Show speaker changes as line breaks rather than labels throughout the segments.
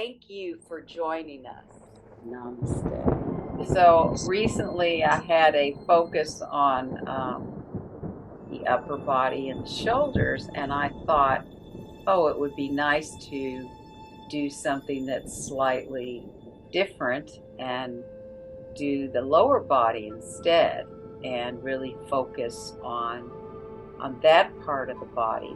thank you for joining us.
Namaste.
So recently I had a focus on the upper body and the shoulders, and I thought, oh, it would be nice to do something that's slightly different and do the lower body instead and really focus on that part of the body.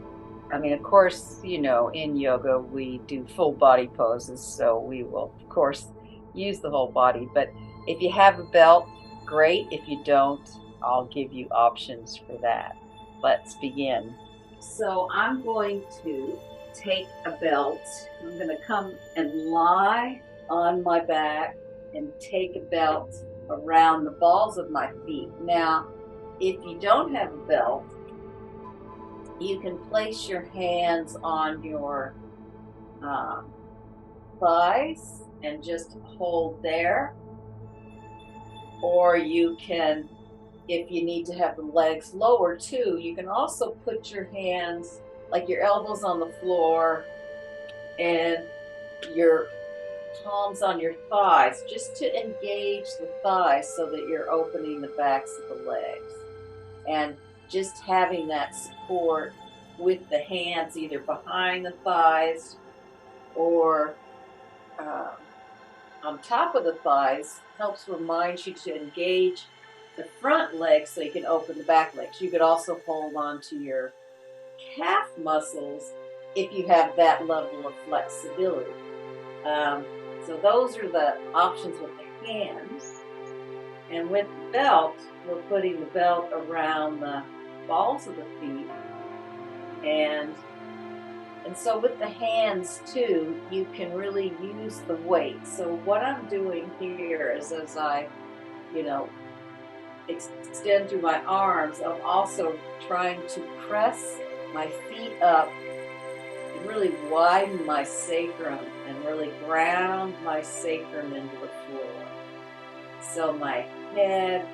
I mean, of course, in yoga we do full body poses, so we will, of course, use the whole body. But if you have a belt, great. If you don't, I'll give you options for that. Let's begin. So I'm going to take a belt. I'm going to come and lie on my back and take a belt around the balls of my feet. Now, if you don't have a belt, you can place your hands on your um, thighs and just hold there. Or you can, if you need to have the legs lower too, you can also put your hands, like your elbows on the floor and your palms on your thighs, just to engage the thighs so that you're opening the backs of the legs. And just having that support with the hands either behind the thighs or um, on top of the thighs helps remind you to engage the front legs so you can open the back legs. You could also hold on to your calf muscles if you have that level of flexibility. Um, so those are the options with the hands. And with the belt, we're putting the belt around the balls of the feet. And so with the hands too, you can really use the weight. So what I'm doing here is as I, you know, extend through my arms, I'm also trying to press my feet up and really widen my sacrum and really ground my sacrum into the floor. So my head,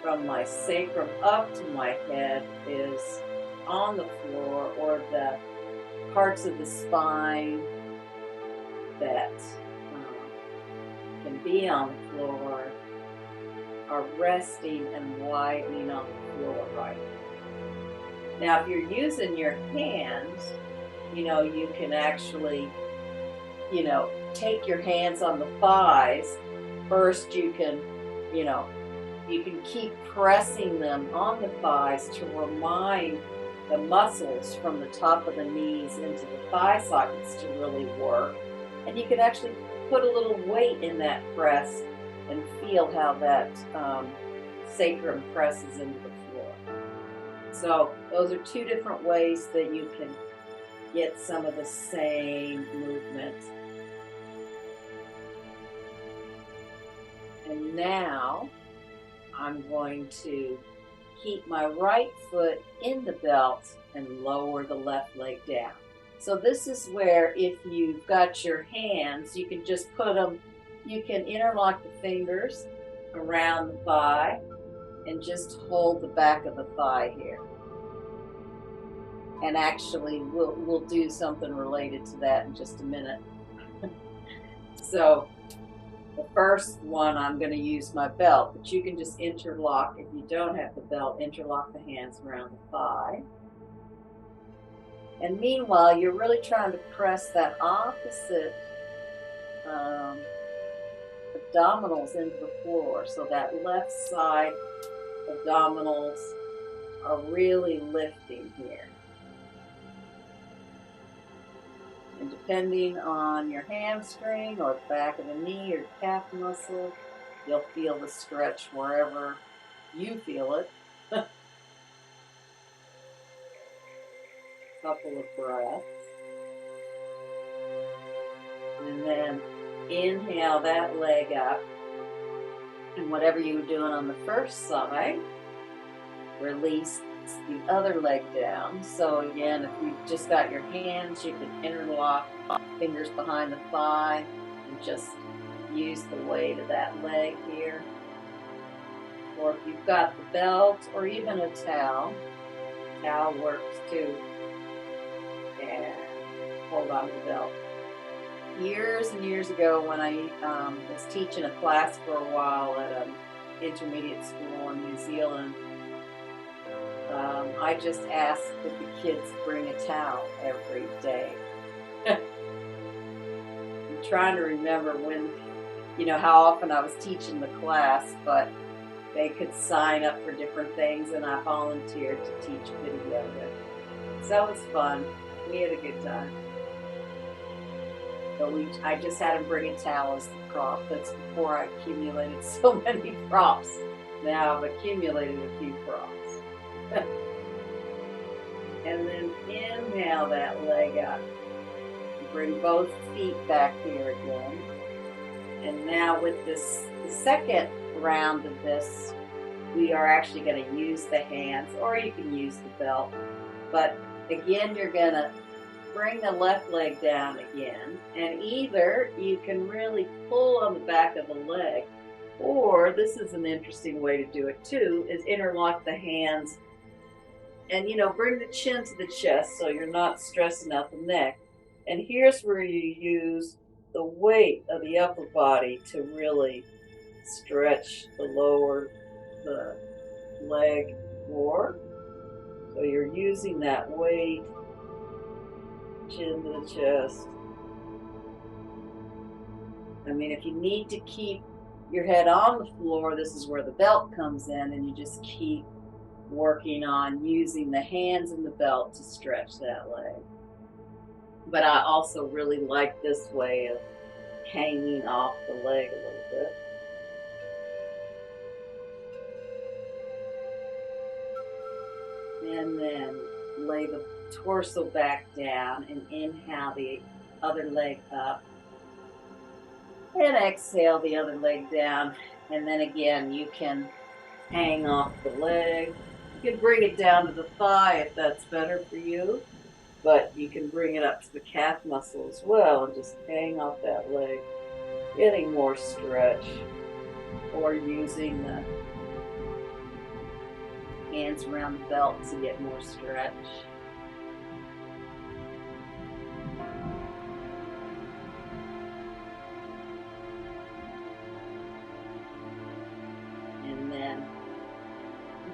from my sacrum up to my head, is on the floor, or the parts of the spine that can be on the floor are resting and widening on the floor right now. If you're using your hands, you can actually, take your hands on the thighs. First, you know, you can keep pressing them on the thighs to remind the muscles from the top of the knees into the thigh sockets to really work. And you can actually put a little weight in that press and feel how that sacrum presses into the floor. So those are two different ways that you can get some of the same movement. And now I'm going to keep my right foot in the belt and lower the left leg down. So this is where, if you've got your hands, you can just put them, you can interlock the fingers around the thigh and just hold the back of the thigh here. And actually we'll do something related to that in just a minute. So the first one, I'm going to use my belt, but you can just interlock. If you don't have the belt, interlock the hands around the thigh. And meanwhile, you're really trying to press that opposite abdominals into the floor. So that left side abdominals are really lifting here. And depending on your hamstring or the back of the knee or calf muscle, you'll feel the stretch wherever you feel it. Couple of breaths. And then inhale that leg up. And whatever you were doing on the first side, release the other leg down. So again, if you've just got your hands, you can interlock fingers behind the thigh and just use the weight of that leg here. Or if you've got the belt or even a towel works too. And hold on to the belt. Years and years ago when I was teaching a class for a while at an intermediate school in New Zealand, I just asked that the kids bring a towel every day. I'm trying to remember when, how often I was teaching the class, but they could sign up for different things, and I volunteered to teach video. So that was fun. We had a good time. But I just had them bring a towel as the prop. That's before I accumulated so many props. Now I've accumulated a few props. And then inhale that leg up. Bring both feet back here again. And now with the second round of this, we are actually going to use the hands, or you can use the belt. But again, you're going to bring the left leg down again, and either you can really pull on the back of the leg, or this is an interesting way to do it too, is interlock the hands and bring the chin to the chest so you're not stressing out the neck. And here's where you use the weight of the upper body to really stretch the leg more. So you're using that weight, chin to the chest. I mean, if you need to keep your head on the floor, this is where the belt comes in, and you just keep working on using the hands and the belt to stretch that leg. But I also really like this way of hanging off the leg a little bit. And then lay the torso back down and inhale the other leg up. And exhale the other leg down. And then again, you can hang off the leg. You can bring it down to the thigh if that's better for you. But you can bring it up to the calf muscle as well and just hang off that leg, getting more stretch, or using the hands around the belt to get more stretch. And then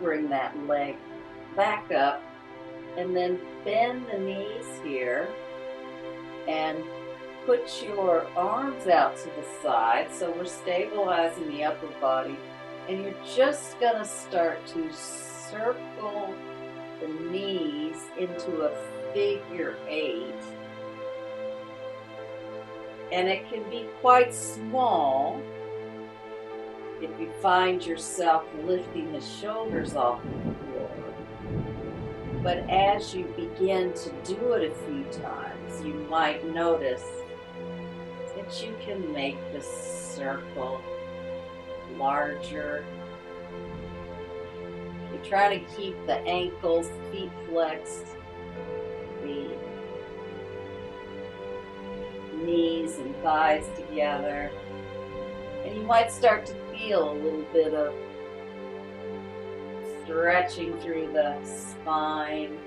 bring that leg back up, and then bend the knees here and put your arms out to the side, so we're stabilizing the upper body, and you're just going to start to circle the knees into a figure 8. And it can be quite small if you find yourself lifting the shoulders off the floor. But as you begin to do it a few times, you might notice that you can make the circle larger. You try to keep the ankles, feet flexed, the knees and thighs together. And you might start to feel a little bit of stretching through the spine.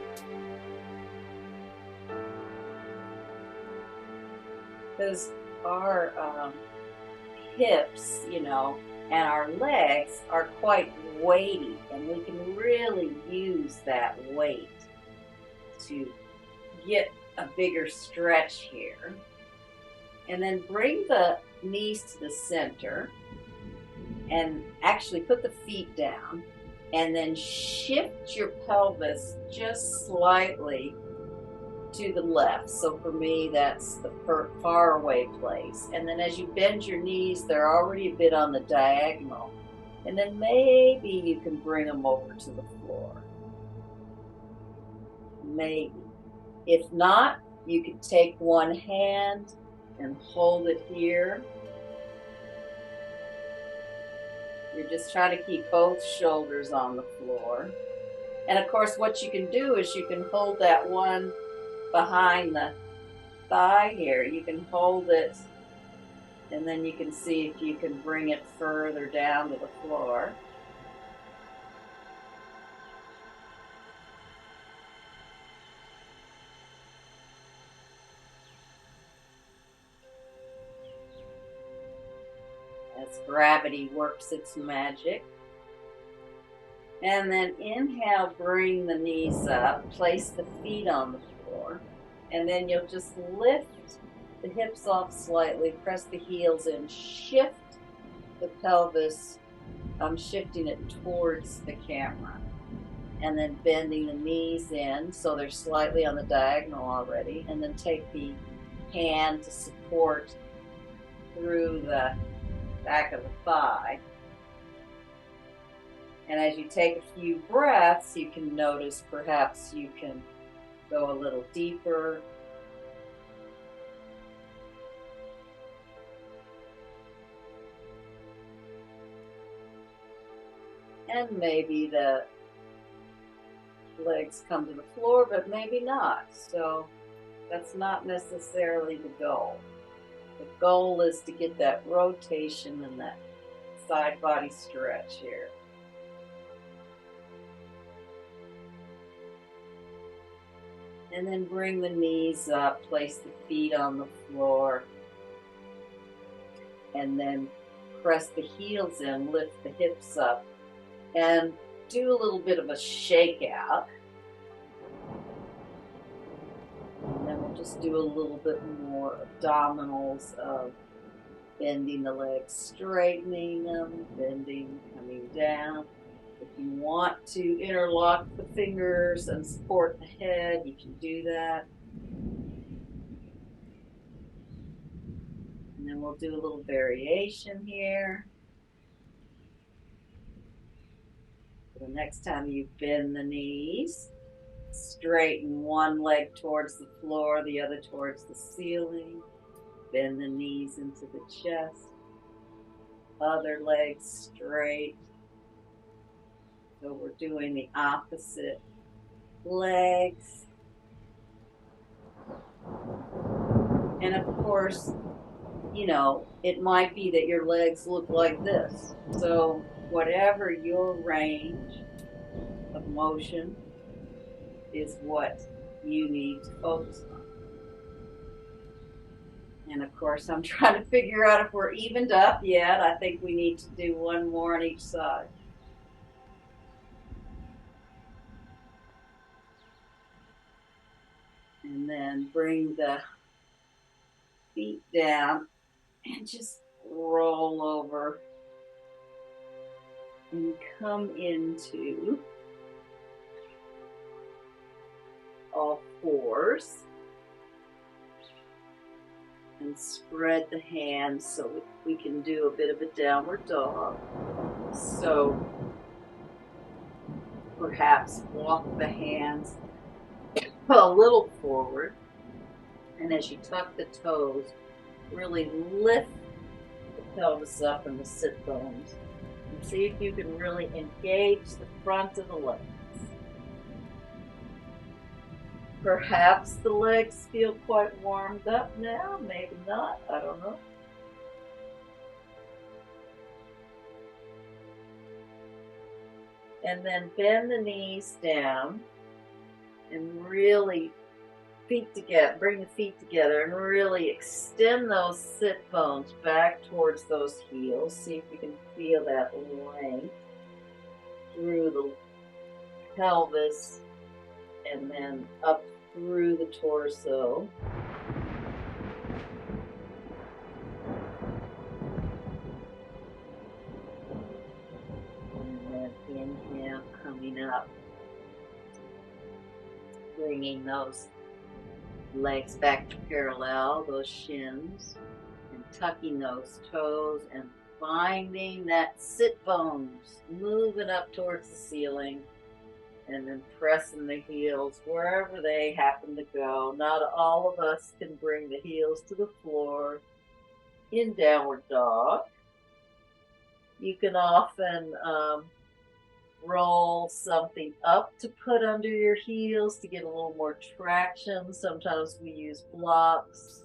Because our hips, and our legs are quite weighty, and we can really use that weight to get a bigger stretch here. And then bring the knees to the center and actually put the feet down, and then shift your pelvis just slightly to the left. So for me, that's the far away place. And then as you bend your knees, they're already a bit on the diagonal. And then maybe you can bring them over to the floor. Maybe. If not, you could take one hand and hold it here. You're just trying to keep both shoulders on the floor. And of course, what you can do is you can hold that one behind the thigh here. You can hold it, and then you can see if you can bring it further down to the floor. as gravity works its magic. And then inhale, bring the knees up, place the feet on the floor, and then you'll just lift the hips off slightly, press the heels in, shift the pelvis. I'm shifting it towards the camera, and then bending the knees in so they're slightly on the diagonal already, and then take the hand to support through the back of the thigh. And as you take a few breaths, you can notice perhaps you can go a little deeper. And maybe the legs come to the floor, but maybe not. So that's not necessarily the goal. The goal is to get that rotation and that side body stretch here. And then bring the knees up, place the feet on the floor, and then press the heels in, lift the hips up, and do a little bit of a shakeout. And then we'll just do a little bit more abdominals of bending the legs, straightening them, bending, coming down. If you want to interlock the fingers and support the head, you can do that. And then we'll do a little variation here. The next time you bend the knees, straighten one leg towards the floor, the other towards the ceiling. Bend the knees into the chest. Other leg straight. So we're doing the opposite legs. And of course, you know, it might be that your legs look like this. So whatever your range of motion is what you need to focus on. And of course, I'm trying to figure out if we're evened up yet. I think we need to do one more on each side. And then bring the feet down and just roll over and come into all fours and spread the hands so we can do a bit of a downward dog. So perhaps walk the hands a little forward, and as you tuck the toes, really lift the pelvis up and the sit bones. And see if you can really engage the front of the legs. Perhaps the legs feel quite warmed up now, maybe not, I don't know. And then bend the knees down and really bring the feet together and really extend those sit bones back towards those heels. See if you can feel that length through the pelvis and then up through the torso. And then inhale, coming up, bringing those legs back to parallel, those shins, and tucking those toes and finding that sit bones moving up towards the ceiling, and then pressing the heels wherever they happen to go. Not all of us can bring the heels to the floor in downward dog. You can often roll something up to put under your heels to get a little more traction. Sometimes we use blocks.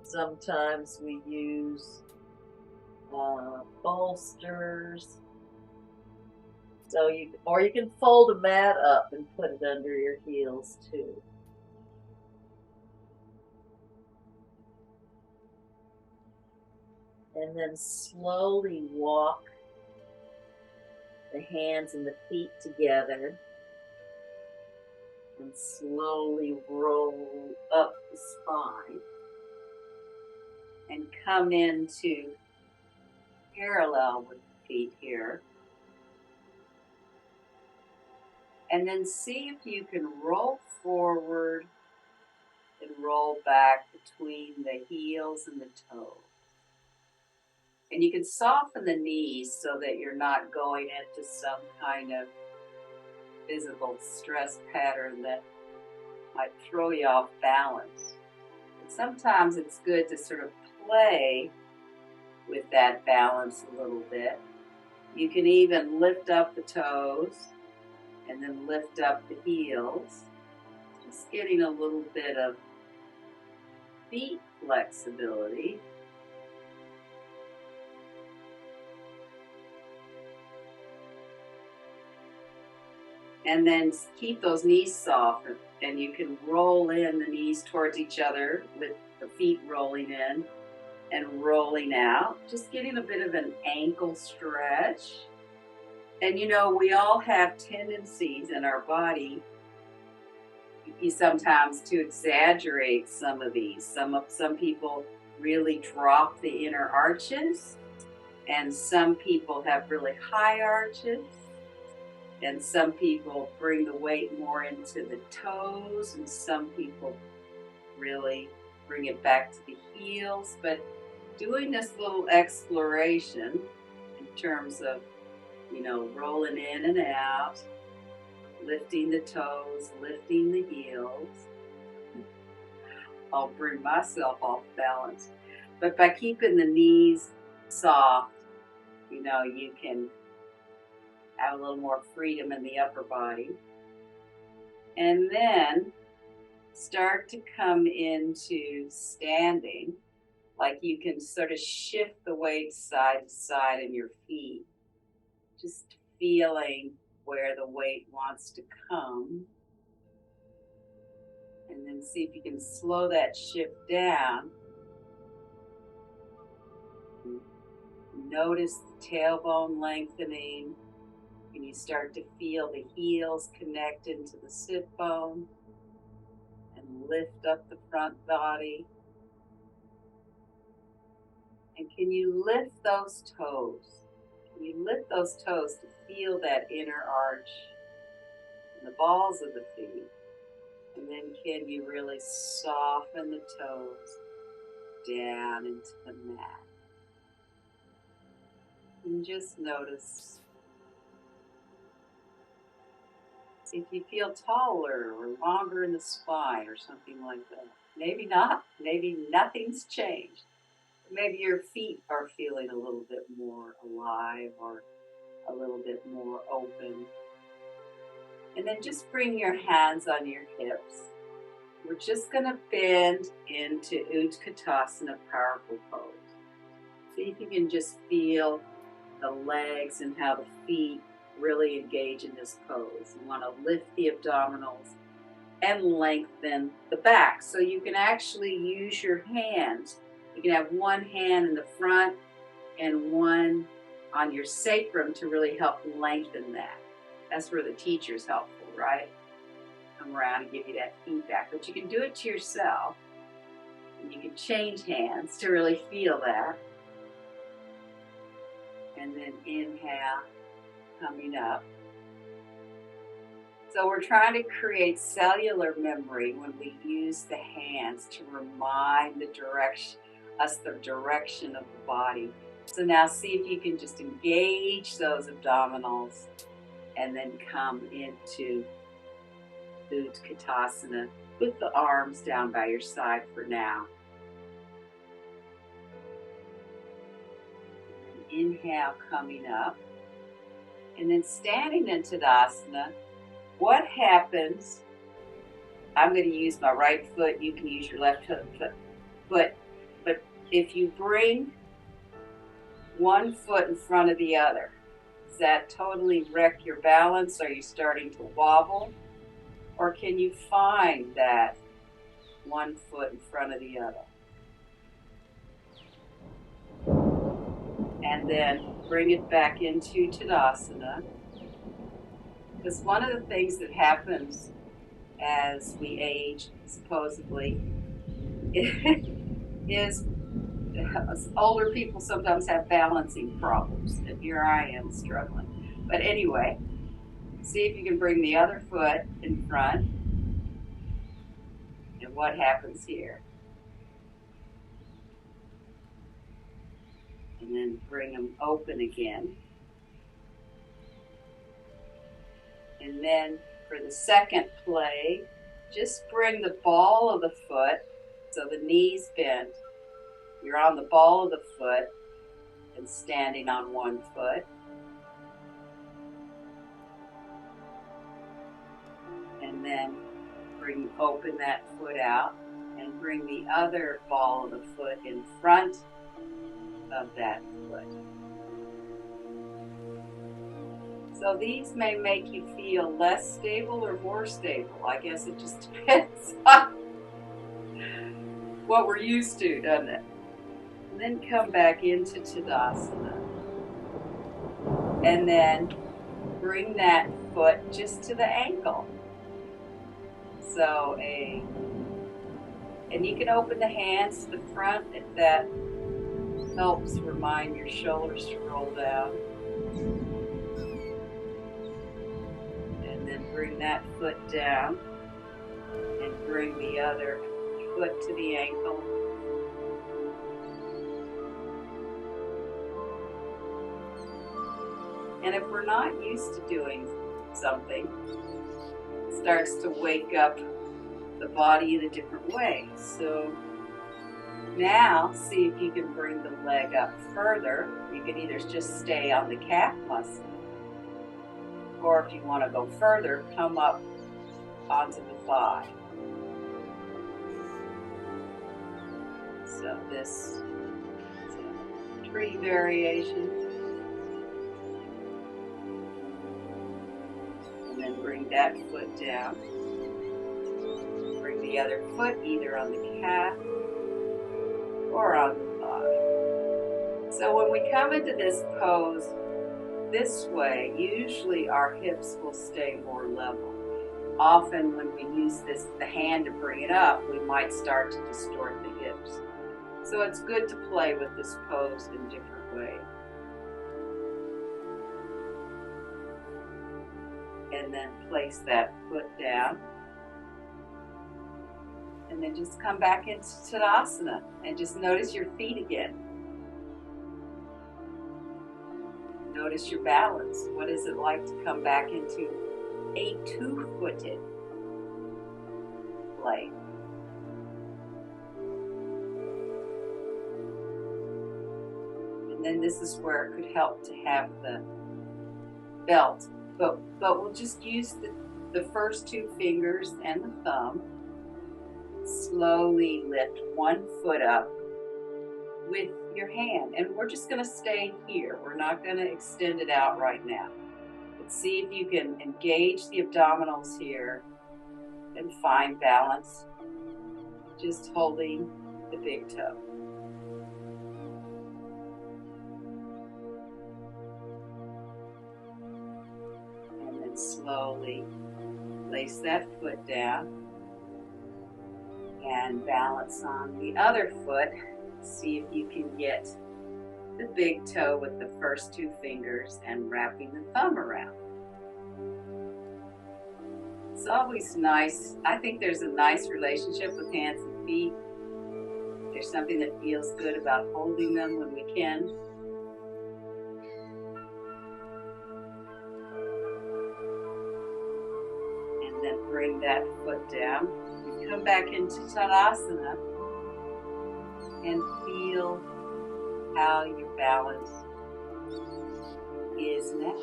Sometimes we use bolsters. So you can fold a mat up and put it under your heels too.
And then slowly walk the hands and the feet together. And slowly roll up the spine. And come into parallel with the feet here. And then see if you can roll forward and roll back between the heels and the toes. And you can soften the knees so that you're not going into some kind of physical stress pattern that might throw you off balance. And sometimes it's good to sort of play with that balance a little bit. You can even lift up the toes and then lift up the heels, just getting a little bit of feet flexibility. And then keep those knees soft, and you can roll in the knees towards each other with the feet rolling in and rolling out, just getting a bit of an ankle stretch. And you know, we all have tendencies in our body sometimes to exaggerate some of these. Some people really drop the inner arches, and some people have really high arches, and some people bring the weight more into the toes, and some people really bring it back to the heels. But doing this little exploration in terms of, you know, rolling in and out, lifting the toes, lifting the heels. I'll bring myself off balance. But by keeping the knees soft, you know, you can have a little more freedom in the upper body. And then start to come into standing, like you can sort of shift the weight side to side in your feet, just feeling where the weight wants to come. And then see if you can slow that shift down. Notice the tailbone lengthening. And you start to feel the heels connect into the sit bone and lift up the front body. And can you lift those toes? Can you lift those toes to feel that inner arch in the balls of the feet? And then can you really soften the toes down into the mat? And just notice if you feel taller or longer in the spine or something like that. Maybe not. Maybe nothing's changed. Maybe your feet are feeling a little bit more alive or a little bit more open. And then just bring your hands on your hips. We're just going to bend into Utkatasana, powerful pose. See if you can just feel the legs and how the feet really engage in this pose. You want to lift the abdominals and lengthen the back. So you can actually use your hands. You can have one hand in the front and one on your sacrum to really help lengthen that. That's where the teacher's helpful, right? Come around and give you that feedback. But you can do it to yourself. And you can change hands to really feel that. And then inhale, coming up. So we're trying to create cellular memory when we use the hands to remind the direction of the body. So now see if you can just engage those abdominals and then come into Utkatasana with the arms down by your side for now. Inhale, coming up. And then standing in Tadasana, what happens, I'm going to use my right foot, you can use your left foot, but if you bring one foot in front of the other, does that totally wreck your balance? Are you starting to wobble? Or can you find that one foot in front of the other? then bring it back into Tadasana. Because one of the things that happens as we age, supposedly, is older people sometimes have balancing problems, and here I am struggling. But anyway, see if you can bring the other foot in front, and what happens here. And then bring them open again. And then for the second play, just bring the ball of the foot, so the knees bent. You're on the ball of the foot and standing on one foot. And then open that foot out and bring the other ball of the foot in front of that foot. So these may make you feel less stable or more stable. I guess it just depends on what we're used to, doesn't it? And then come back into Tadasana. And then bring that foot just to the ankle. So and you can open the hands to the front if that helps remind your shoulders to roll down. And then bring that foot down and bring the other foot to the ankle. And if we're not used to doing something, it starts to wake up the body in a different way. So now see if you can bring the leg up further. You can either just stay on the calf muscle, or if you want to go further, come up onto the thigh. So this is a tree variation. And then bring that foot down. Bring the other foot either on the calf or on the thigh. So when we come into this pose this way, usually our hips will stay more level. Often when we use the hand to bring it up, we might start to distort the hips. So it's good to play with this pose in different ways. And then place that foot down. And then just come back into Tadasana and just notice your feet again. Notice your balance. What is it like to come back into a two-footed play? And then this is where it could help to have the belt. But we'll just use the first two fingers and the thumb. Slowly lift one foot up with your hand. And we're just going to stay here. We're not going to extend it out right now. But see if you can engage the abdominals here and find balance. Just holding the big toe. Slowly place that foot down and balance on the other foot. See if you can get the big toe with the first two fingers and wrapping the thumb around. It's always nice. I think there's a nice relationship with hands and feet. There's something that feels good about holding them when we can. Then bring that foot down and come back into Tadasana and feel how your balance is now.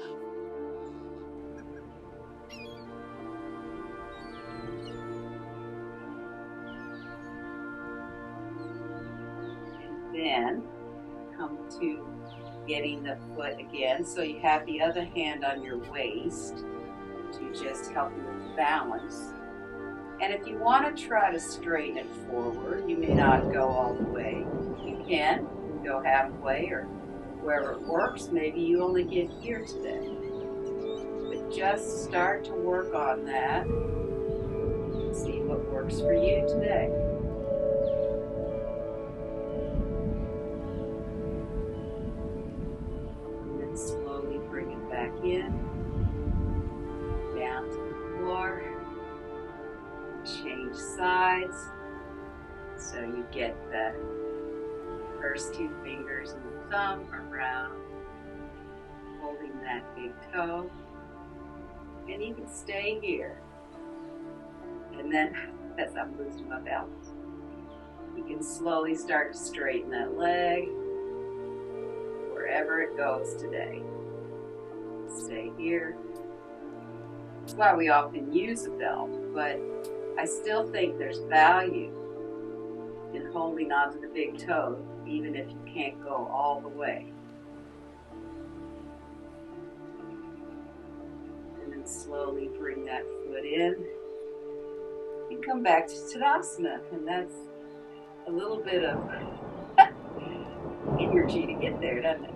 And then come to getting the foot again. So you have the other hand on your waist to just help you with balance. And if you want to try to straighten it forward, you may not go all the way. You can go halfway or wherever it works. Maybe you only get here today. But just start to work on that. See what works for you today. And then slowly bring it back in, down to the floor. Change sides so you get the first two fingers and the thumb around, holding that big toe. And you can stay here. And then, as I'm losing my balance, you can slowly start to straighten that leg wherever it goes today. Stay here. That's why we often use a belt, but I still think there's value in holding onto the big toe, even if you can't go all the way. And then slowly bring that foot in and come back to Tadasana. And that's a little bit of energy to get there, doesn't it?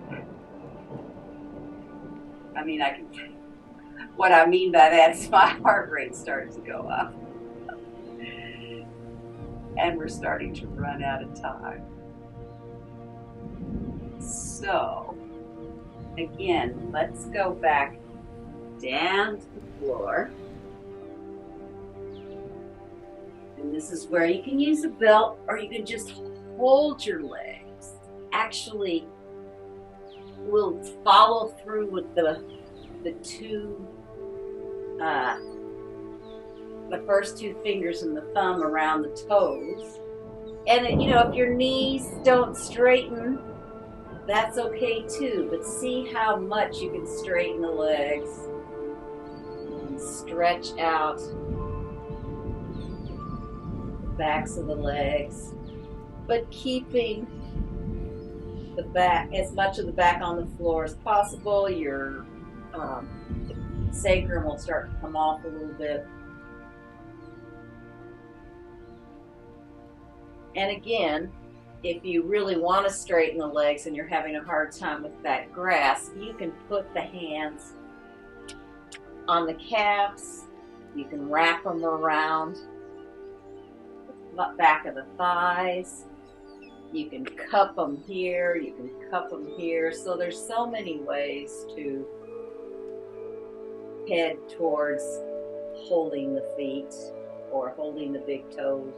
I mean, what I mean by that is my heart rate starts to go up. And we're starting to run out of time. So, again, let's go back down to the floor. And this is where you can use a belt or you can just hold your legs. Actually, we'll follow through with the first two fingers and the thumb around the toes. And if your knees don't straighten, that's okay too. But see how much you can straighten the legs and stretch out the backs of the legs, but keeping the back, as much of the back on the floor as possible. Your sacrum will start to come off a little bit. And again, if you really want to straighten the legs and you're having a hard time with that grasp, you can put the hands on the calves. You can wrap them around the back of the thighs. You can cup them here. You can cup them here. So there's so many ways to head towards holding the feet or holding the big toes.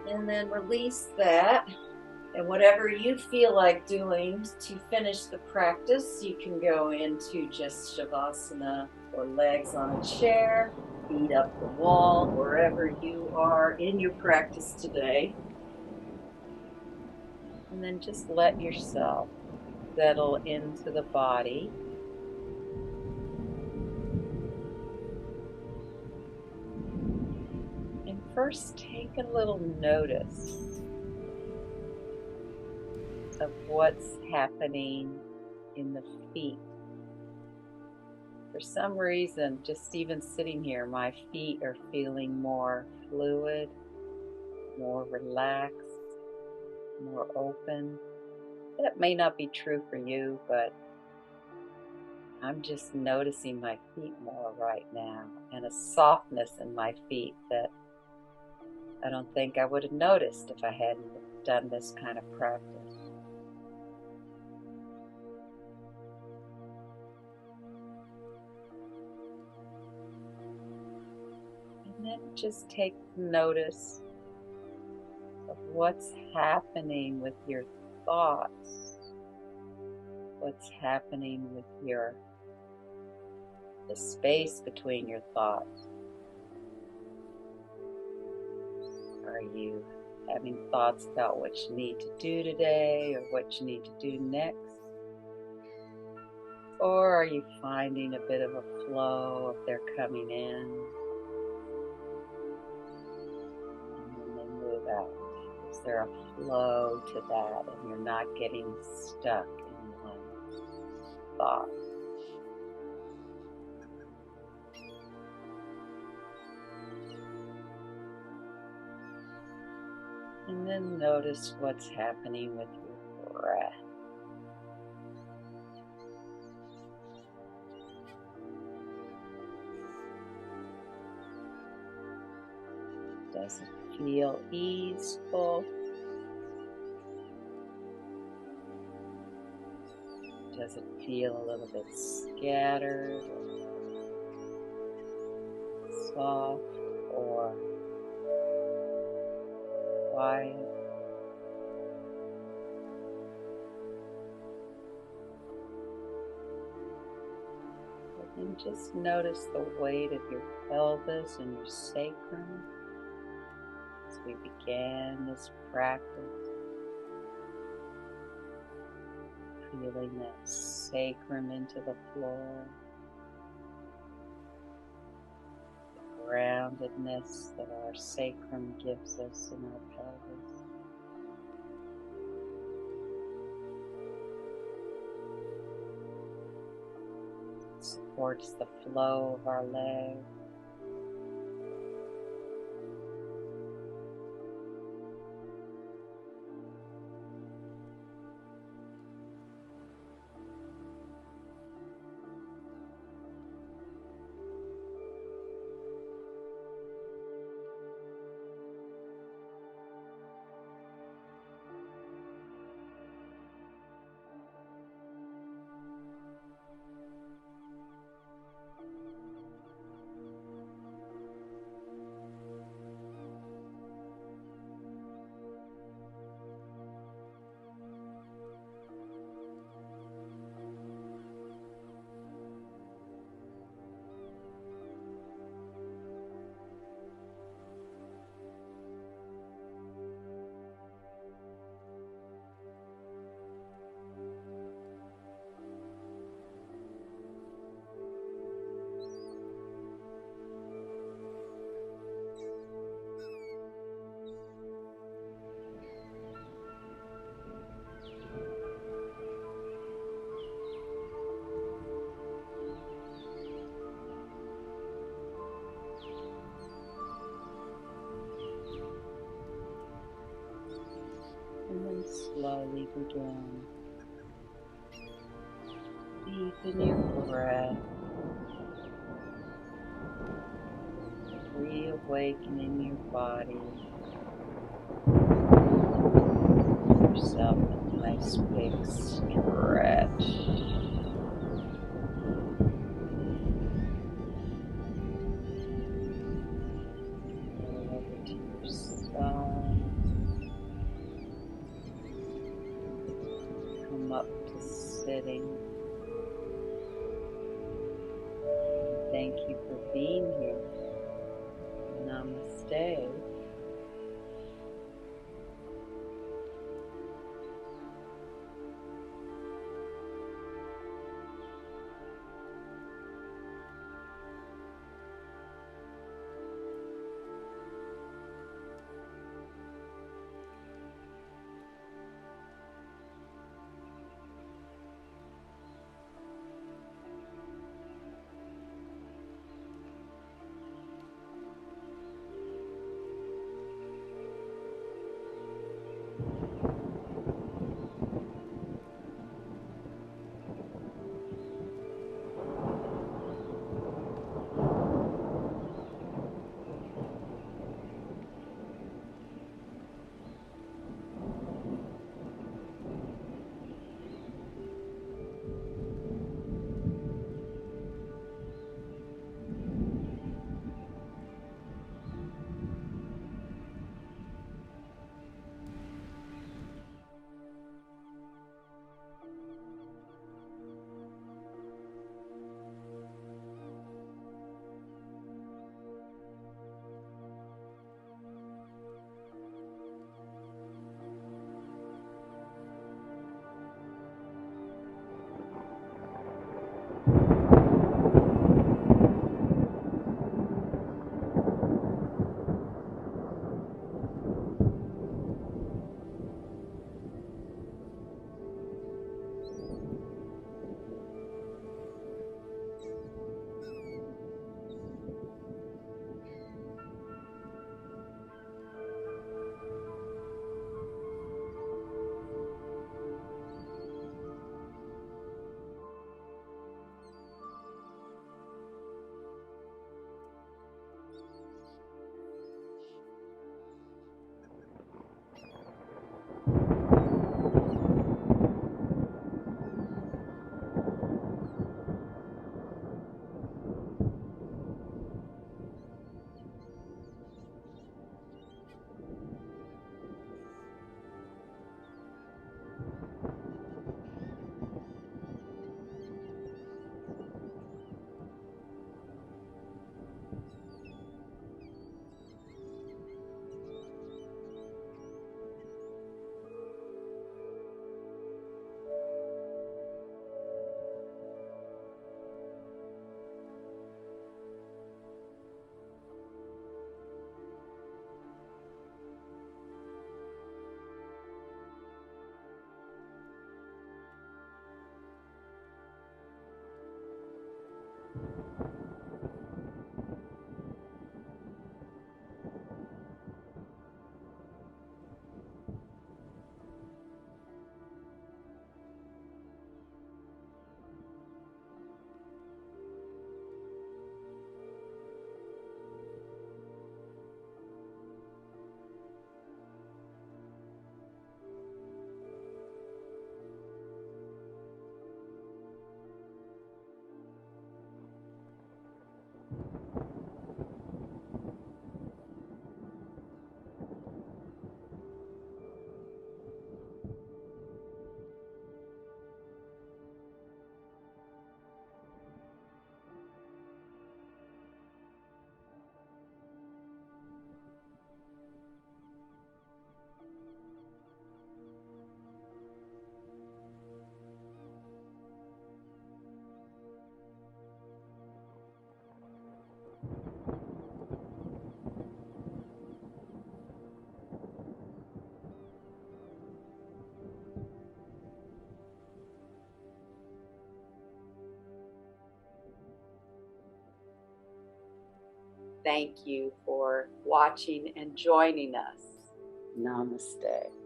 And then release that. And whatever you feel like doing to finish the practice, you can go into just Shavasana or legs on a chair, feet up the wall, wherever you are in your practice today. And then just let yourself settle into the body. And first take a little notice of what's happening in the feet. For some reason, just even sitting here, my feet are feeling more fluid, more relaxed, more open. That may not be true for you, but I'm just noticing my feet more right now, and a softness in my feet that I don't think I would have noticed if I hadn't done this kind of practice. And then just take notice of what's happening with your thoughts, what's happening with the space between your thoughts. Are you having thoughts about what you need to do today or what you need to do next? Or are you finding a bit of a flow if they're coming in and then they move out? Is there a flow to that and you're not getting stuck in one thought?
And then notice what's happening with your breath. Does it feel easeful? Does it feel a little bit scattered, soft, or quiet? And just notice the weight of your pelvis and your sacrum as we began this practice. Feeling that sacrum into the floor, the groundedness that our sacrum gives us in our pelvis. It supports the flow of our legs. And then slowly begin. Deepen your breath, reawakening your body. Give yourself a nice big stretch. Roll over to your side. Come up to sitting. Thank you for being here. Namaste. thank you for watching and joining us. Namaste.